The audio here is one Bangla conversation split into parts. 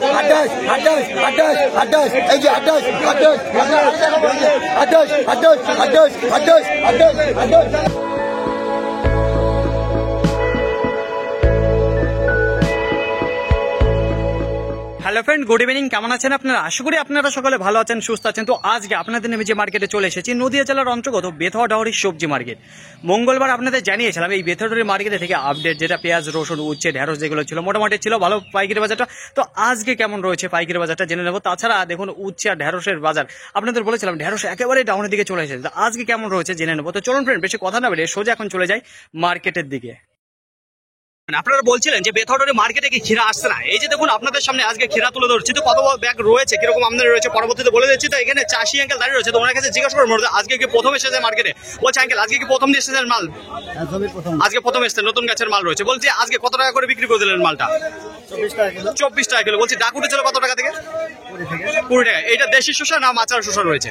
28 28 28 28 এই যে 28 28 28 28 28 28 হ্যালো ফ্রেন্ড, গুড ইভিনিং। কেমন আছেন আপনারা? আশা করি আপনারা সকলে ভালো আছেন, সুস্থ আছেন। তো আজকে আপনাদের নেমে যে মার্কেটে চলে এসেছি, নদিয়া জেলার অন্তর্গত বেথুয়াডাহরি সবজি মার্কেট। মঙ্গলবার আপনাদের জানিয়েছিলাম এই বেথুয়াডাহরি মার্কেটে থেকে আপডেট, যেটা পেঁয়াজ, রসুন, উচ্ছে, ঢেঁড়স যেগুলো ছিল মোটামুটি ছিল ভালো পাইকারি বাজারটা। তো আজকে কেমন রয়েছে পাইকারি বাজারটা জেনে নেব। তাছাড়া দেখুন উচ্ছে আর ঢেঁড়সের বাজার, আপনাদের বলেছিলাম ঢেঁড়স একেবারে ডাউনের দিকে চলে এসেছে। আজকে কেমন রয়েছে জেনে নেব। তো চলুন ফ্রেন্ড, বেশি কথা না বলে সোজা এখন চলে যাই মার্কেটের দিকে। আপনারা বলছিলেন যে বেথুয়াডাহরি মার্কেটে কি ক্ষীরা আসছে না, এই যে দেখুন আপনাদের সামনে আজকে ক্ষীরা তুলে ধরছি। তো কত ব্যাগ রয়েছে, কিরকম আমদানি রয়েছে পরবর্তীতে বলে দিচ্ছি। তো এখানে চাষি আঙ্কেল দাঁড়িয়ে রয়েছে, তো ওনার কাছে জিজ্ঞাসা করবো আজকে কি প্রথম এসেছে মার্কেটে। বলছে আঙ্কেল আজকে কি প্রথম এসেছেন মাল? আজকে প্রথম এসেছে, নতুন গাছের মাল রয়েছে। বলছি আজকে কত টাকা করে বিক্রি করে দিলেন মালটা? 24 টাকা কিলো। বলছি ডাক উঠেছিল কত টাকা থেকে? 20 টাকা। এটা দেশি শসা না মাচার শসা রয়েছে?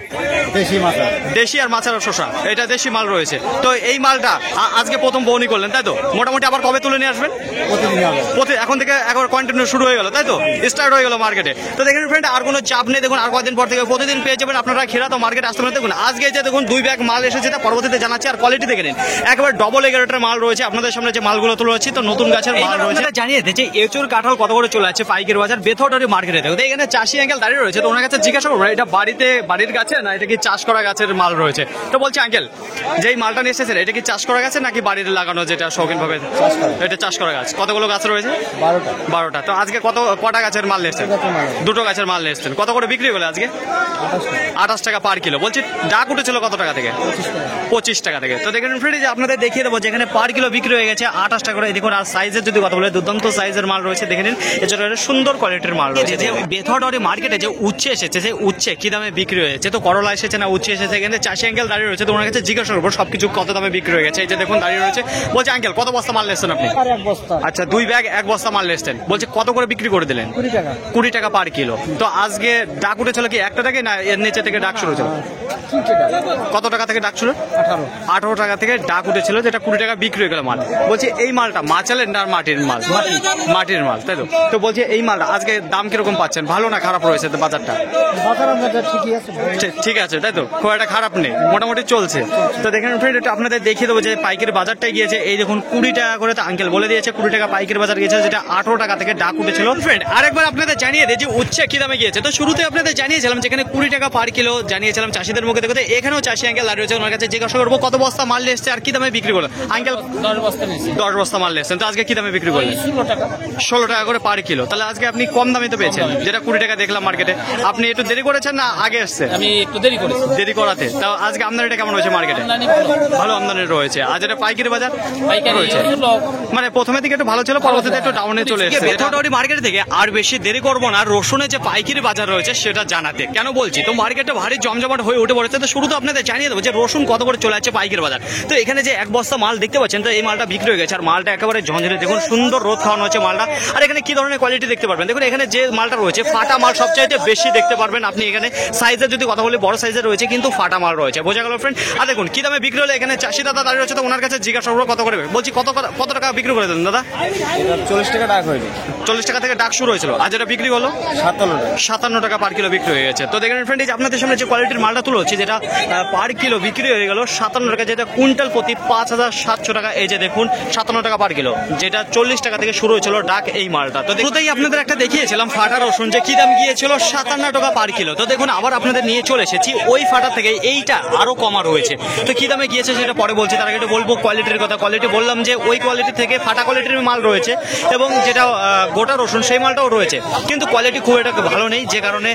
দেশি আর মাচার শসা, এটা দেশি মাল রয়েছে। তো এই মালটা আজকে প্রথম বউনি করলেন তাই তো? মোটামুটি আবার কবে তুলে নিয়ে আসবেন? এখন থেকে একবার কন্টিনিউ শুরু হয়ে গেল তাই তো, স্টার্ট হয়ে গেল মার্কেটে। তো দেখেন ফ্রেন্ড, আর কোনো চাপ নেই। দেখুন আর কয়েকদিন পর থেকে প্রতিদিন পেয়ে যাবেন আপনারা ক্ষীরা। তো মার্কেট আসতে পারেন। দেখুন আজকে যে দেখুন 2 ব্যাগ মাল এসেছে, তা পরবর্তীতে জানাচ্ছি। আর কোয়ালিটি দেখে নিন, একবার ডবল এগারেটের মাল রয়েছে। আপনাদের সামনে যে মালগুলো তুলে হচ্ছে, তো নতুন গাছের মাল রয়েছে। জানিয়ে দিচ্ছে এঁচুর কাঁঠাল কত করে চলে যাচ্ছে পাইকারি বাজার বেথুয়াডাহরি মার্কেটে। দেখুন এখানে চাষি আঙ্কেল দাঁড়িয়ে রয়েছে, তো ওনার কাছে জিজ্ঞাসা করবো এটা বাড়ির গাছে না এটা কি চাষ করা গাছের মাল রয়েছে। তো বলছি আঙ্কেল, যেই মালটা নিয়ে এসেছেন এটা কি চাষ করা গাছে নাকি বাড়ির লাগানো, যেটা শৌখিন ভাবে? এটা চাষ করা গাছ। কতগুলো গাছ রয়েছে? 12টা। তো আজকে কটা গাছের মাল এসেছেন? 2টো গাছের মাল এসেছেন। কত করে বিক্রি হলো আজকে? 28 টাকা পার কিলো। বলছি ডাক উঠেছিল কত টাকা থেকে? 25 টাকা থেকে। তো দেখেন ফ্রেন্ড, যে আপনাদের দেখিয়ে দেবো যেখানে পার কিলো বিক্রি হয়ে গেছে 28 টাকা করে। দেখুন আর সাইজের যদি কথা বলে, দুর্দান্ত সাইজের মাল রয়েছে। দেখে নিন, এছাড়া সুন্দর কোয়ালিটির মাল রয়েছে। যে বেথুয়াডাহরি মার্কেটে যে উচ্ছে এসেছে, সেই উচ্ছে কি দামে বিক্রি হয়েছে, তো করলা এসেছে না উচ্ছে এসেছে, এখানে চাষি আঙ্কেল দাঁড়িয়ে রয়েছে। তো ওনার কাছে জিজ্ঞাসা করবো সবকিছু কত দামে বিক্রি হয়ে গেছে। এই যে দেখুন দাঁড়িয়ে রয়েছে। বলছে আঙ্কেল কত বস্তা মাল এসেছেন আপনি? আচ্ছা 2 ব্যাগ 1 বস্তা মাল এসেছেন। বলছে কত করে বিক্রি করে দিলেন? 20 টাকা পার কিলো। তো আজকে ডাক উঠেছিল কি একটা থেকে, না এর নিচে থেকে ডাক শুরু হয়েছিল? কত টাকা থেকে ডাক শুরু? 18 টাকা থেকে ডাক উঠেছিল, যেটা 20 টাকা বিক্রি হয়ে গেল মাল। বলছি এই মালটা মাচালের না মাটির মাল? মাটির মাল তাই তো। তো বলছি এই মালটা আজকে দাম কিরকম পাচ্ছেন, ভালো না খারাপ রয়েছে বাজারটা? ঠিক আছে তাই তো, খুব একটা খারাপ নেই, মোটামুটি চলছে। তো দেখেন ফ্রেন্ড, এটা আপনাদের দেখিয়ে দেবো যে পাইকারি বাজারটাই গিয়েছে। এই দেখুন 20 টাকা করে, তো আঙ্কেল বলে দিয়েছে 20 টাকা পাইকারি বাজার গিয়েছে, যেটা 18 টাকা থেকে ডাক উঠেছিল। ফ্রেন্ড আরেকবার আপনাদের জানিয়ে দিই যে উচ্ছে কি দামে গিয়েছে। তো শুরুতে আপনাদের জানিয়েছিলাম যেখানে 20 টাকা পার কিলো জানিয়েছিলাম চাষিদের মুখে দেখতে। এখানেও চাষি আঙ্কেল দাঁড়িয়ে রয়েছে, ওনার কাছে জিজ্ঞাসা করবো কত বস্তা মাল এসছে আর কি দামে বিক্রি করলো। আঙ্কেল 10 বস্তা মাল এসছেন, তো আজকে কি দামে বিক্রি করলেন? 16 টাকা করে পার কিলো। তাহলে আজকে আপনি কম দামে তো পেয়েছেন, যেটা 20 টাকা দেখলাম মার্কেটে। আপনি একটু দেরি করেছেন না আগে এসছে? আমি একটু দেরি করেছি। দেরি করাতে। তাও আজকে আমদানিটা কেমন হয়েছে মার্কেটে? ভালো আমদানি রয়েছে। আজ এটা পাইকারি বাজার রয়েছে, মানে প্রথমের দিকে একটু ভালো ছিল, পরবর্তীতে একটু ডাউনে চলে এসেছে। বেথুয়াডাহরি মার্কেট থেকে আর বেশি দেরি করবো না, রসুনের যে পাইকারি বাজার রয়েছে সেটা জানাতে। কেন বলছি, তো মার্কেটটা ভারী জমজমাট হয়ে উঠে পড়েছে। তো শুরু তো আপনাদের জানিয়ে দেবো যে রসুন কত করে চলে যাচ্ছে পাইকারি বাজার। তো এখানে যে 1 বস্তা মাল দেখতে পাচ্ছেন, তো এই মালটা বিক্রি হয়ে গেছে। আর মালটা একেবারে ঝঞ্ঝনে, দেখুন সুন্দর রোদ খাওয়ানো হচ্ছে মালটা। আর এখানে কি ধরনের কোয়ালিটি দেখতে পারবেন, দেখুন এখানে যে মালটা রয়েছে ফাটা মাল সবচাইতে বেশি দেখতে পারবেন আপনি। এখানে সাইজের যদি কথা বলি বড় সাইজের রয়েছে, কিন্তু ফাটা মাল রয়েছে, বোঝা গেল ফ্রেন্ড। আর দেখুন কি দামে বিক্রি হলো, এখানে চাষি দাদা দাঁড়িয়ে রয়েছে, তো ওনার কাছে জিজ্ঞাসা করবো কত করে। বলছি কত টাকা বিক্রি করে দেন দাদা? 40 টাকা ডাক হয়নি। 40 টাকা থেকে ডাক শুরু হয়েছিল, আজ এটা বিক্রি হলো 57 টাকা পার কিলো বিক্রি হয়ে গেছে। তো দেখেন ফ্রেন্ড, আপনাদের সামনে যে কোয়ালিটির মালটা তুলে হচ্ছে, যেটা পার কিলো বিক্রি হয়ে গেল 57 টাকা, যেটা কুইন্টাল প্রতি 5700 টাকা। এই যে দেখুন 57 টাকা পার কিলো, যেটা 40 টাকা থেকে শুরু হয়েছিল ডাক এই মালটা। তো শুরুতেই আপনাদের একটা দেখিয়েছিলাম ফাটা রসুন, যে কি দাম গিয়েছিল 57 টাকা পার কিলো। তো দেখুন আবার আপনাদের নিয়ে চলে এসেছি ওই ফাটা থেকে, এইটা আরো কমা রয়েছে। তো কি দামে গিয়েছে সেটা পরে বলছি, তার আগে একটু বলবো কোয়ালিটির কথা। কোয়ালিটি বললাম যে ওই কোয়ালিটি থেকে ফাটা কোয়ালিটির মাল রয়েছে, এবং যেটা গোটা রসুন সেই মালটাও রয়েছে, কিন্তু কোয়ালিটি খুব একটা ভালো নেই, যে কারণে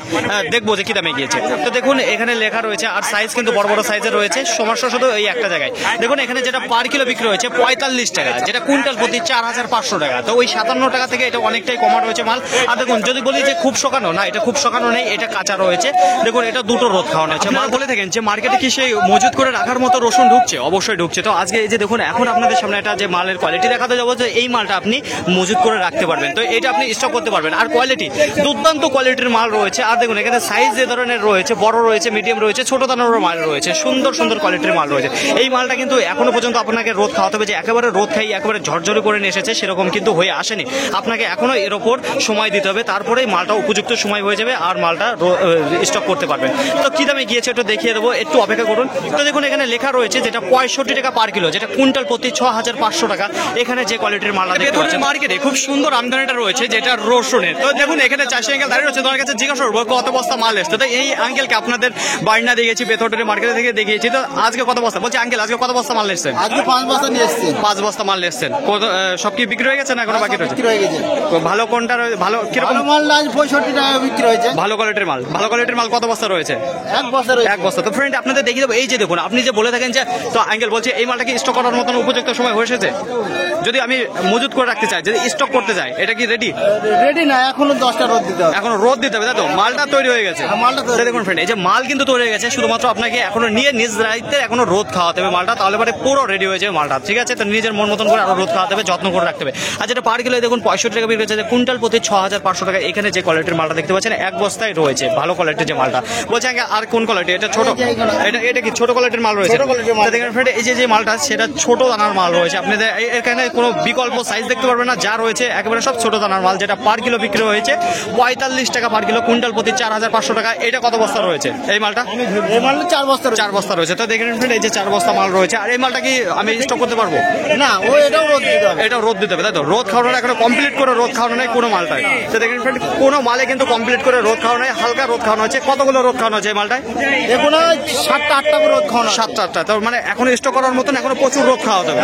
দেখবো যে কি দামে গিয়েছে। তো দেখুন এখানে লেখা রয়েছে, আর সাইজ কিন্তু বড় বড় সাইজের রয়েছে। সমস্যা শুধু এই একটা জায়গায়, দেখুন এখানে যেটা পার কিলো বিক্রি হয়েছে 45 টাকা, যেটা কুইন্টাল প্রতি 4500 টাকা। তো ওই 57 টাকা থেকে এটা অনেকটাই কমা রয়েছে মাল। আর দেখুন যদি বলি যে খুব শোকানো, না এটা খুব শোকানো নেই, এটা কাঁচা রয়েছে। দেখুন এটা 2টো রোদ খাওয়ানো হচ্ছে। মাল বলে থাকেন যে মার্কেটে কি সেই মজুত করে রাখার মতো রসুন ঢুকছে? অবশ্যই ঢুকছে। তো আজকে এই যে দেখুন এখন আপনাদের সামনে একটা যে মালের কোয়ালিটি দেখাতে যাবো, যে এই মালটা আপনি মজুত করে রাখতে পারবেন, তো এটা আপনি স্টক করতে পারবেন। আর কোয়ালিটি দুর্দান্ত কোয়ালিটির মাল রয়েছে। আর দেখুন এখানে সাইজ যে ধরনের রয়েছে, বড় রয়েছে, মিডিয়াম রয়েছে, ছোট দানারও মাল রয়েছে, সুন্দর সুন্দর কোয়ালিটির মাল রয়েছে। এই মালটা কিন্তু এখনো পর্যন্ত আপনাকে রোদ খাওয়াতে হবে যে একেবারে রোদ খাই একেবারে ঝরঝরে করে নিয়ে এসেছে সেরকম কিন্তু হয়ে আসেনি। আপনাকে এখনো এর ওপর সময় দিতে হবে, তারপরেই মালটা উপযুক্ত সময় হয়ে যাবে আর মালটা স্টক করতে পারবেন। তো কি দামে গিয়েছে একটু দেখিয়ে দেবো, একটু অপেক্ষা করুন। তো দেখুন এখানে লেখা রয়েছে যেটা 65 টাকা পার কিলো, যেটা কুইন্টাল প্রতি 6500 টাকা। এখানে যে কোয়ালিটির মালটা দেখতে পাচ্ছেন মার্কেটে খুব সুন্দর আমদানিটা রয়েছে যেটা রসুনের। তো দেখুন এখানে চাষি আঙ্কেল দাঁড়িয়ে রয়েছে, তোমার কাছে জিজ্ঞাসা করবো কত বস্তা মাল এসছে। তো এই আঙ্কেলকে আপনাদের বাড়িনা দেখেছি, বেথরডারি মার্কেটে থেকে দেখিয়েছি। তো আজকে কত বস্তা বলছি আঙ্কেল, আজকে কত বস্তা মাল এসছেন? আজকে 5 বস্তা নিয়ে এসেছি। 5 বস্তা মাল এসছেন। সব কি বিক্রি হয়ে গেছে না এখনো বাকি রয়েছে? বিক্রি হয়ে গেছে। ভালো কোনটা ভালো কিরকম মাল আজ 65 টাকা বিক্রি হয়েছে। ভালো কোয়ালিটির মাল, ভালো কোয়ালিটির মাল কত বস্তা রয়েছে? 1 বস্তা রয়েছে। 1 বস্তা। তো ফ্রেন্ড আপনাদের দেখিয়ে দেবো, এই যে দেখুন আপনি যে বলে থাকেন যে তো আঙ্কেল বলছে এই মালটা কি স্টক করার মতন উপযুক্ত সময় হয়ে এসেছে? যদি আমি মজুত করে রাখতে চাই, যদি স্টক করতে চাই, এটা কি রেডি? রেডি না, এখনো 10টা রোদ দিতে হবে। এখনো রোদ দিতে হবে, তাই তো? মালটা তৈরি হয়ে গেছে। মালটা তৈরি। দেখুন ফ্রেন্ড এই যে মাল কিন্তু তৈরি হয়ে গেছে, শুধুমাত্র আপনাকে এখনো নিয়ে নিজ দায়িত্বে এখনো রোদ খাওয়াতে হবে মালটা, তাহলে পরে পুরো রেডি হয়ে যাবে মালটা। ঠিক আছে, তো নিজের মন মতন করে আরো রোদ খাওয়াতে হবে, যত্ন করে রাখতে হবে। আর যেটা পার কিলো দেখুন 65 টাকা বিক্রি হচ্ছে, কুইন্টাল প্রতি 6500 টাকা। এখানে যে কোয়ালিটির মালটা দেখতে পাচ্ছেন 1 বস্তায় রয়েছে ভালো কোয়ালিটির যে মালটা। বলছে আর কোন কোয়ালিটি? এটা ছোট, এটা কি ছোট কোয়ালিটির মাল রয়েছে? দেখেন ফ্রেন্ড এই যে মালটা সেটা ছোট দানার মাল রয়েছে। আপনাদের এখানে কোনো বিকল্প সাইজ দেখতে পারবেন না, যা রয়েছে একেবারে সব ছোট দানার মাল, যেটা পার কিলো বিক্রি হয়েছে 45 টাকা পার কিলো, কুইন্টাল প্রতি 4500 টাকা। এটা কত বস্তা রয়েছে এই মালটা? এই মালটা 4 বস্তা রয়েছে। 4 বস্তা রয়েছে। তো দেখেন ফ্রেন্ড এই যে 4 বস্তা মাল রয়েছে। আর এই মালটা কি আমি স্টক করতে পারবো? না, ও এটাও রোদ দিতে হবে। এটাও রোদ দিতে হবে, তাই তো? রোদ খাওয়ানো এখনো কমপ্লিট করে রোদ খাওয়ানো নেই কোনো মালটায়। তো দেখেন ফ্রেন্ড কোনো মালে কিন্তু কমপ্লিট করে রোদ খাওয়ানো নেই, হালকা রোদ খাওয়ানো হচ্ছে। কতগুলো রোদ খাওয়ানো হচ্ছে এই মালটায়? এখন 7টা 8টা করে রোদ খাওয়ানো। 7টা 8টা। তার মানে এখন স্টক করার মতন এখনো প্রচুর রোদ খাওয়াতে হবে।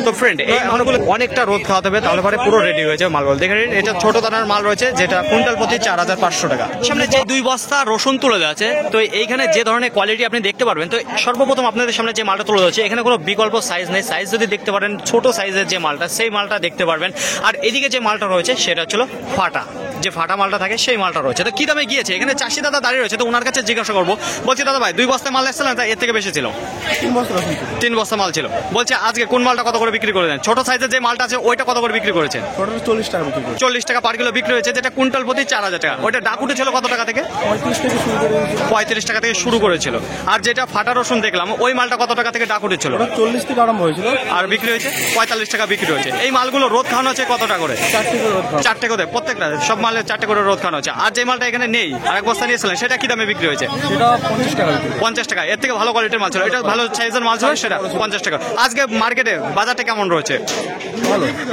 তো ফ্রেন্ড এই মালগুলো অনেকটা রোদ খাওয়াতে হবে, তাহলে পরে পুরো রেডি হয়েছে মালগুলো। দেখেন এটা ছোট দানার মাল রয়েছে, যেটা কুইন্টাল প্রতি 4500 টাকা। সামনে যে 2 বস্তা রসুন তুলে দেওয়া আছে, তো এইখানে যে ধরনের কোয়ালিটি আপনি দেখতে পারবেন। তো সর্বপ্রথম আপনাদের সামনে যে মালটা তুলে দেওয়া হচ্ছে, এখানে কোনো বিকল্প সাইজ নেই। সাইজ যদি দেখতে পারেন ছোট সাইজের যে মালটা, সেই মালটা দেখতে পারবেন। আর এদিকে যে মালটা রয়েছে সেটা হচ্ছে ফাটা, যে ফাটা মালটা থাকে সেই মালটা রয়েছে। তো কি দামে গিয়েছে? এখানে চাষি দাদা দাঁড়িয়ে রয়েছে, তো ওনার কাছে জিজ্ঞাসা করবো। বলছি দাদা ভাই 2 বস্তা মাল এসেছিল না, এর থেকে বেশি ছিল? 3 বস্তা মাল ছিল। বলছে আজকে কোন মালটা কত করে বিক্রি করেছেন? ছোট সাইজের যে মালটা আছে ওইটা কত করে বিক্রি করেছেন? 40 টাকা বিক্রি করেছে। 40 টাকা পার কিলো বিক্রি হয়েছে, যেটা কুইন্টাল প্রতি 4000 টাকা। ওইটা ডাকুটে ছিল কত টাকা থেকে? 35 টাকা থেকে শুরু করেছিল। আর যেটা ফাটা রসুন দেখলাম ওই মালটা কত টাকা থেকে ডাকুটে ছিল? 40 থেকে আরম্ভ হয়েছিল আর বিক্রি হয়েছে 45 টাকা বিক্রি হয়েছে। এই মালগুলো রোদ খাওয়ানো হচ্ছে কত টাকা করে? 4টে করে প্রত্যেকটা, সব মালে 4টে করে রোদ খাওয়ানো হচ্ছে। আর যে মালটা এখানে নেই, আরেক বস্তা নিয়েছিলেন, সেটা কি দামে বিক্রি হয়েছে? সেটা 50 টাকা। 50 টাকা। এর থেকে ভালো কোয়ালিটির মাল ছিল, এটা ভালো সাইজের মাল ছিল, সেটা 50 টাকা। আজকে মার্কেটে বাজারটা কেমন রয়েছে?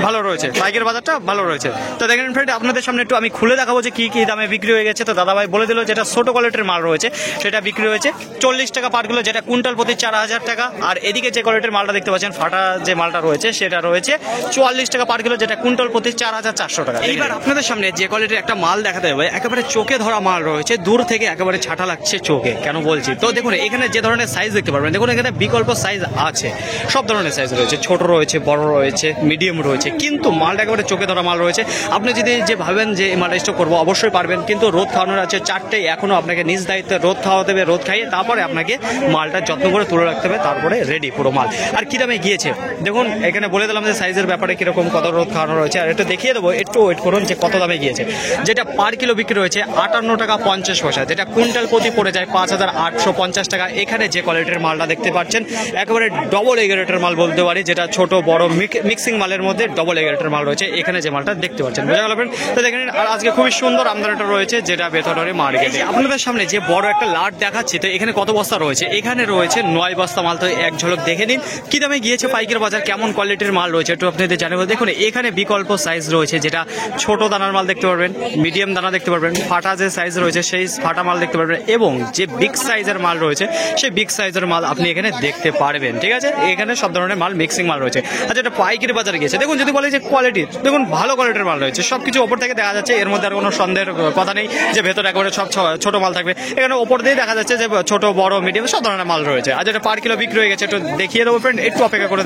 ভালো রয়েছে, পাইকারি বাজারটা ভালো রয়েছে। তো দেখেন ফ্রেন্ড আপনাদের সামনে একটু আমি খুলে দেখাবো যে কি কি দামে বিক্রি হয়ে গেছে। তো দাদা ভাই বলে দিল যেটা ছোট কোয়ালিটির মাল রয়েছে সেটা বিক্রি হয়েছে 40 টাকা পার কিলো, যেটা কুইন্টাল প্রতি 4000 টাকা। আর এদিকে যে কোয়ালিটির মালটা দেখতে পাচ্ছেন ফাটা যে মালটা রয়েছে সেটা রয়েছে 44 টাকা পার কিলো, যেটা কুইন্টাল প্রতি 4400 টাকা। এইবার আপনাদের সামনে যে কোয়ালিটির একটা মাল দেখাতে হবে, একেবারে চোখে ধরা মাল রয়েছে, দূর থেকে একেবারে ছাটা লাগছে চোখে। কেন বলছি? তো দেখুন এখানে যে ধরনের সাইজ দেখতে পারবেন, দেখুন এখানে বিকল্প সাইজ আছে, সব ধরনের সাইজ রয়েছে, ছোট রয়েছে, বড় রয়েছে, মিডিয়াম রয়েছে, কিন্তু মালটা একেবারে চোখে ধরা মাল রয়েছে। আপনি যদি যে ভাবেন যে এই মালটা স্টক করবো, অবশ্যই পারবেন, কিন্তু রোদ খাওয়ানোর আছে 4টে, এখনো আপনাকে নিজ দায়িত্বে রোদ খাওয়াতে হবে, রোদ খাইয়ে তারপরে আপনাকে মালটা যত্ন করে তুলে রাখতে হবে, তারপরে রেডি পুরো মাল। আর কি দামে গিয়েছে দেখুন, এখানে বলে দিলাম যে সাইজের ব্যাপারে কিরকম কত রোদ খাওয়ানো রয়েছে। আর এটা দেখিয়ে দেবো, একটু ওয়েট করুন যে কত দামে গিয়েছে। যেটা পার কিলো বিক্রি হয়েছে 58 টাকা 50 পয়সা, যেটা কুইন্টাল প্রতি পড়ে যায় 5850 টাকা। এখানে যে কোয়ালিটির মালটা দেখতে পাচ্ছেন একেবারে ডবল এগারেটের মাল বলতে পারি, যেটা ছোট বড় মিক্সিং মালের মধ্যে ডবল এগারেটের মাল রয়েছে। এখানে যে মালটা দেখতে পাচ্ছেন, বুঝা গেল ফ্রেন্ড? তো দেখেন আর আজকে খুবই সুন্দর আমদানিটা রয়েছে, যেটা বেথরডারি মার্কেটে। আপনাদের সামনে যে বড় একটা লাট দেখাচ্ছি, তো এখানে কত বস্তা রয়েছে? এখানে রয়েছে 9 বস্তা মাল। তো এক ঝলক দেখে নিন কি দামে গিয়েছে পাইকারি বাজার, কেমন কোয়ালিটির মাল রয়েছে একটু আপনাদের জানাবো। দেখুন এখানে বিকল্প সাইজ রয়েছে, যেটা ছোট দানার মাল দেখতে পারবেন, মিডিয়াম দানা দেখতে পারবেন, ফাটা যে সাইজ রয়েছে সেই ফাটা মাল দেখতে পারবেন, এবং যে বিগ সাইজের মাল রয়েছে সেই বিগ সাইজের মাল আপনি এখানে দেখতে পারবেন। ঠিক আছে, এখানে সব ধরনের মাল মিক্সিং মাল রয়েছে। আর যেটা পাইকারি বাজারে গিয়েছে, দেখুন যদি বলে যে কোয়ালিটি, দেখুন ভালো কোয়ালিটির মাল রয়েছে, সবকিছু ওপর থেকে দেখা যাচ্ছে, এর মধ্যে আর কোনো সন্দেহের কথা নেই যে ভেতরে একেবারে সব ছোট মাল থাকবে। এখানে ওপর দিয়ে দেখা যাচ্ছে যে ছোট বড় মিডিয়াম সব ধরনের মাল রয়েছে। আর যেটা পার কিলো বিক্রি হয়ে গেছে একটু দেখিয়ে দেবো ফ্রেন্ড, একটু অপেক্ষা করে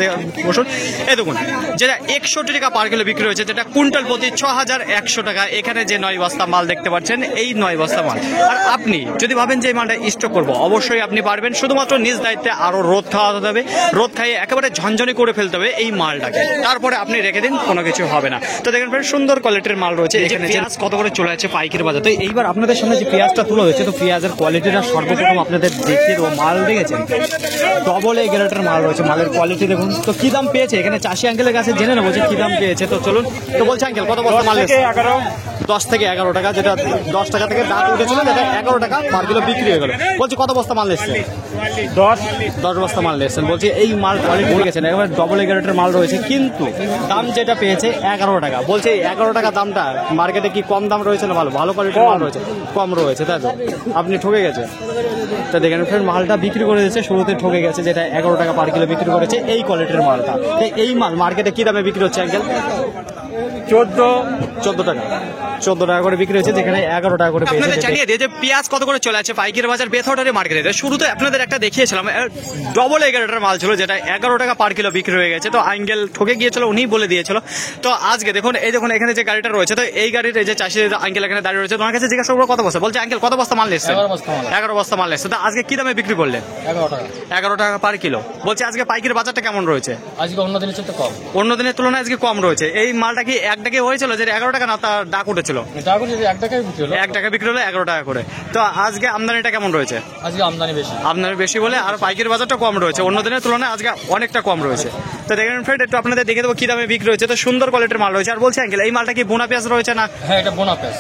বসুন। এই দেখুন যেটা 61 টাকা পার কিলো বিক্রি হয়েছে, যেটা কুইন্টাল প্রতি 6100 টাকা। এখানে যে 9 বস্তা মাল দেখতে পাচ্ছেন এই 9 বস্তা মাল। আর আপনি যদি ভাবেন যে এই মালটা স্টক করবো, অবশ্যই আপনি পারবেন, শুধুমাত্র নিজ দায়িত্বে আরো রোদ খাওয়াতে হবে, রোদ খাইয়ে একেবারে ঝনঝনি করে ফেলতে হবে এই মালটাকে, তারপরে আপনি রেখে দিন, কোনো কিছু হবে না। তো দেখেন ফ্রেন্ড, সুন্দর কোয়ালিটির মাল রয়েছে এখানে। পেঁয়াজ কত করে চলে যাচ্ছে পাইকারি বাজার। তো এইবার আপনাদের সামনে যে পেঁয়াজটা তুলে হয়েছে, তো পেঁয়াজের কোয়ালিটিটা সর্বপ্রথম আপনাদের দেখিয়ে দেবো। মাল দেখেছেন ডবল এ গ্রেডের মাল রয়েছে, মালের কোয়ালিটি দেখুন। তো কি দাম পেয়েছে এখানে চাষি আঙ্কেলের কাছে জেনে নেবো যে কি দাম পেয়েছে। তো চলুন। তো বলছে আঙ্কেল কত বস্তা মাল? 10 থেকে 11 টাকা, যেটা 10 টাকা থেকে দাঁত উঠেছিল, যেটা 11 টাকা পার কিলো বিক্রি হয়ে গেল। বলছি কত বস্তা মাল এসছে? 10 বস্তা মাল এসছেন। বলছি এই মাল কোয়ালিটি দেখেছেন একেবারে ডবল এ গ্রেডের মাল রয়েছে, কিন্তু দাম যেটা পেয়েছে 11 টাকা। বলছে 11 টাকা দামটা মার্কেটে কি কম দাম রয়েছে না ভালো কোয়ালিটির মাল রয়েছে? কম রয়েছে, তাই তো? আপনি ঠকে গেছে। তো দেখেন ফ্রেন্ড, মালটা বিক্রি করে দিয়েছে, শুরুতে ঠকে গেছে, যেটা 11 টাকা পার কিলো বিক্রি করেছে এই কোয়ালিটির মালটা। এই মাল মার্কেটে কি দামে বিক্রি হচ্ছে আঙ্কেল? 14 টাকা। 14 টাকা করে বিক্রি হচ্ছে, যেখানে 11 টাকা করে পেয়েছে। জানিয়ে দিয়ে যে পেঁয়াজ কত করে চলে আছে পাইকারি বাজার বেথরডারি মার্কেটে। শুরুতে আপনাদের একটা দেখিয়েছিলাম ডবল এ গ্রেডের মাল ছিল, যেটা 11 টাকা পার কিলো বিক্রি হয়ে গেছে। তো আঙ্কেল ঠকে গিয়েছিল, উনি বলে দিয়েছিল। তো আজকে দেখুন, এই দেখুন এখানে যে গাড়িটা রয়েছে, তো এই গাড়ির এই যে চাষি আঙ্কেল এখানে দাঁড়িয়ে রয়েছে, তোমার কাছে জিজ্ঞাসা করবো কত বস্তা। বলছে আঙ্কেল কত বস্তা মাল এসছে? 11 বস্তা মাল এসছে। তো আজকে কি দামে বিক্রি করলেন? 11 টাকা পার কিলো। বলছে আজকে পাইকারি বাজারটা কেমন রয়েছে? আজকে অন্য দিনের চেয়ে কম, অন্য দিনের তুলনায় আজকে কম রয়েছে। এই মালটা কি এক টাকা হয়েছিল যে 11 টাকা, না তার ডাক উঠেছিল? 1 টাকায় বিক্রি হলো। 1 টাকা বিক্রি হলো 11 টাকা করে। তো আজকে আমদানিটা কেমন রয়েছে? আজকে আমদানি বেশি। আমদানি বেশি বলে আর পাইকারি বাজারটা কম রয়েছে, অন্য দিনের তুলনায় আজকে অনেকটা কম রয়েছে। তো দেখেন ফ্রেন্ড, একটু আপনাদের দেখে দেবো কি দামে বিক্রি হয়েছে। তো সুন্দর কোয়ালিটির মাল রয়েছে। আর বলছি আঙ্কেল এই মালটা কি বোনা পেঁয়াজ রয়েছে না? হ্যাঁ, এটা বোনা পেঁয়াজ।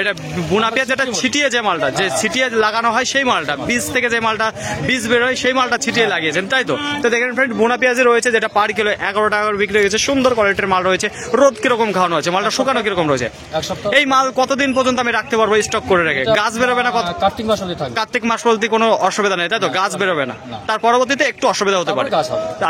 এটা বোনা পেঁয়াজ, যেটা ছিটিয়ে যে মালটা, যে ছিটিয়ে লাগানো হয় সেই মালটা, বীজ থেকে যে মালটা বীজ বেরোয় সেই মালটা ছিটিয়ে লাগিয়েছেন, তাই তো? তো দেখেন ফ্রেন্ড, বোনা পেঁয়াজ রয়েছে, যেটা পার কিলো 11 টাকা করে বিক্রি হয়েছে। সুন্দর কোয়ালিটির মাল রয়েছে। রোদ কিরকম খাওয়ানো আছে, মালটা শুকানো কিরকম রয়েছে? 1 সপ্তাহ। এই মাল কতদিন পর্যন্ত আমি রাখতে পারবো স্টক করে রেখে? গাছ বেরোবে না? কার্তিক মাস অবধি থাকবে। কার্তিক মাস বলতে কোনো অসুবিধা নেই, তাই তো? গাছ বেরোবে না, তার পরবর্তীতে একটু অসুবিধা হতে পারে।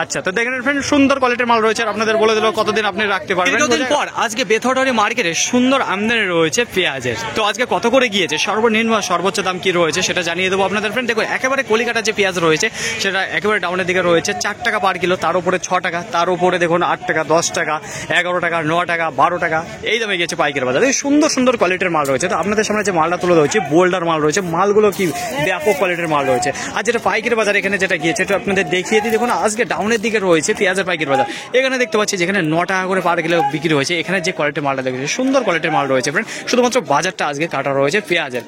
আচ্ছা, তো দেখেন ফ্রেন্ড, সুন্দর কোয়ালিটির মাল রয়েছে। আপনাদের বলে দিল কতদিন আপনি রাখতে পারবেন। দীর্ঘদিন পর আজকে বেথরডারি মার্কেটে সুন্দর আমদানি রয়েছে পেঁয়াজের। তো আজকে কত করে গিয়েছে, সর্বনিম্ন সর্বোচ্চ দাম কি রয়েছে সেটা জানিয়ে দেবো আপনাদের ফ্রেন্ড। দেখো একেবারে কলিকাতা যে পেঁয়াজ রয়েছে সেটা একেবারে ডাউনের দিকে রয়েছে, 4 টাকা পার কিলো, তার উপরে 6 টাকা, তার উপরে দেখুন 8 টাকা, 10 টাকা, 11 টাকা, 9 টাকা, 12 টাকা, এই দামে গিয়েছে পাইকারি বাজার। এই সুন্দর সুন্দর কোয়ালিটির মাল রয়েছে। তো আপনাদের সামনে যে মালটা তুলে ধরছি, বোল্ডার মাল রয়েছে। মালগুলো কি ব্যাপক কোয়ালিটির মাল রয়েছে। আর যেটা পাইকারি বাজার এখানে যেটা গিয়েছে, এটা আপনাদের দেখিয়ে দিই। দেখুন আজকে ডাউনের দিকে রয়েছে পেঁয়াজের পাইকারি বাজার। এখানে দেখতে পাচ্ছি যেখানে 9 টাকা করে পার কিলো বিক্রি হয়েছে। এখানে যে কোয়ালিটির মালটা দেখেছে, সুন্দর কোয়ালিটির মাল রয়েছে ফ্রেন্ড। শুধুমাত্র বাজারটা আজকে কাটা রয়েছে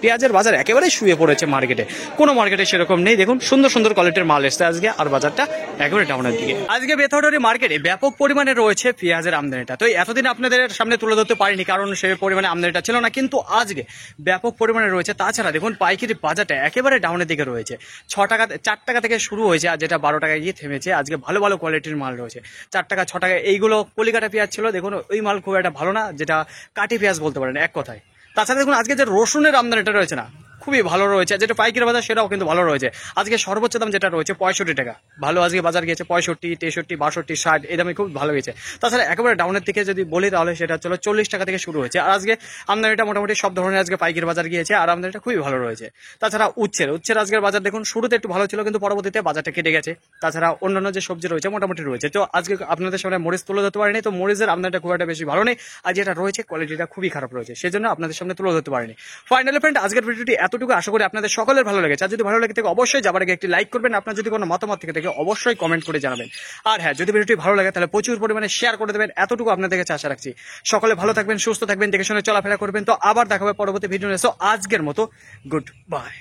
পেঁয়াজের বাজার একেবারে শুয়ে পড়েছে মার্কেটে, কোনো মার্কেটে সেরকম নেই। দেখুন সুন্দর সুন্দর কোয়ালিটির মাল এসছে আজকে, আর বাজারটা একেবারে ডাউনের দিকে। আজকে বেথরডারি মার্কেটে ব্যাপক পরিমাণে রয়েছে পেঁয়াজের আমদানিটা। তো এতদিন আপনাদের সামনে তুলে ধরতে পারিনি, কারণ সে পরিমাণে আমদানিটা ছিল না, কিন্তু আজকে ব্যাপক পরিমাণে রয়েছে। তাছাড়া দেখুন পাইকারি বাজারটা একেবারে ডাউনের দিকে রয়েছে। 4 টাকা থেকে শুরু হয়েছে, আর যেটা 12 টাকায় গিয়ে থেমেছে। আজকে ভালো ভালো কোয়ালিটির মাল রয়েছে। 4 টাকা 6 টাকা এইগুলো কলিকাতা পেঁয়াজ ছিল, দেখুন ওই মাল খুব একটা ভালো না, যেটা কাটি পেঁয়াজ বলতে পারেন এক কথায়। তাছাড়া দেখুন আজকে যে রসুনের আমদানিটা রয়েছে না, খুবই ভালো রয়েছে। যেটা পাইকারি বাজার সেটাও কিন্তু ভালো রয়েছে। আজকে সর্বোচ্চ দাম যেটা রয়েছে 65 টাকা। ভালো আজকে বাজার গিয়েছে 65, 63, 62, 60, এই দামে খুব ভালো গেছে। তাছাড়া একেবারে ডাউনের দিকে যদি বলি তাহলে সেটা চলো 40 টাকা থেকে শুরু হয়েছে। আর আজকে আমদানিটা মোটামুটি সব ধরনের আজকে পাইকারি বাজার গিয়েছে, আর আমদানিটা খুবই ভালো রয়েছে। তাছাড়া উচ্ছের আজকের বাজার দেখুন শুরুতে একটু ভালো ছিল, কিন্তু পরবর্তীতে বাজারটা কেটে গেছে। তাছাড়া অন্যান্য যে সবজি রয়েছে মোটামুটি রয়েছে। তো আজকে আপনাদের সামনে মরিচ তুলে ধরতে পারিনি, তো মরিচের আমদানিটা খুব একটা বেশি ভালো নেই, আর যেটা রয়েছে কোয়ালিটিটা খুবই খারাপ রয়েছে, সেজন্য আপনাদের সামনে তুলে ধরতে পারিনি। ফাইনালি ফ্রেন্ড, আজকের ভিডিওটি এতটুকু, আশা করি আপনাদের সকলের ভালো লেগেছে। আর যদি ভালো লেগে থাকে অবশ্যই যাবার আগে একটি লাইক করবেন। আপনার যদি কোনো মতামত থেকে থাকে অবশ্যই কমেন্ট করে জানাবেন। আর হ্যাঁ, যদি ভিডিওটি ভালো লাগে তাহলে প্রচুর পরিমাণে শেয়ার করে দেবেন। এতটুকু আপনাদের কাছে আশা রাখছি। সকলে ভালো থাকবেন, সুস্থ থাকবেন, দেখে শুনে চলাফেরা করবেন। তো আবার দেখা হবে পরবর্তী ভিডিও নিয়ে। সো আজকের মতো গুড বাই।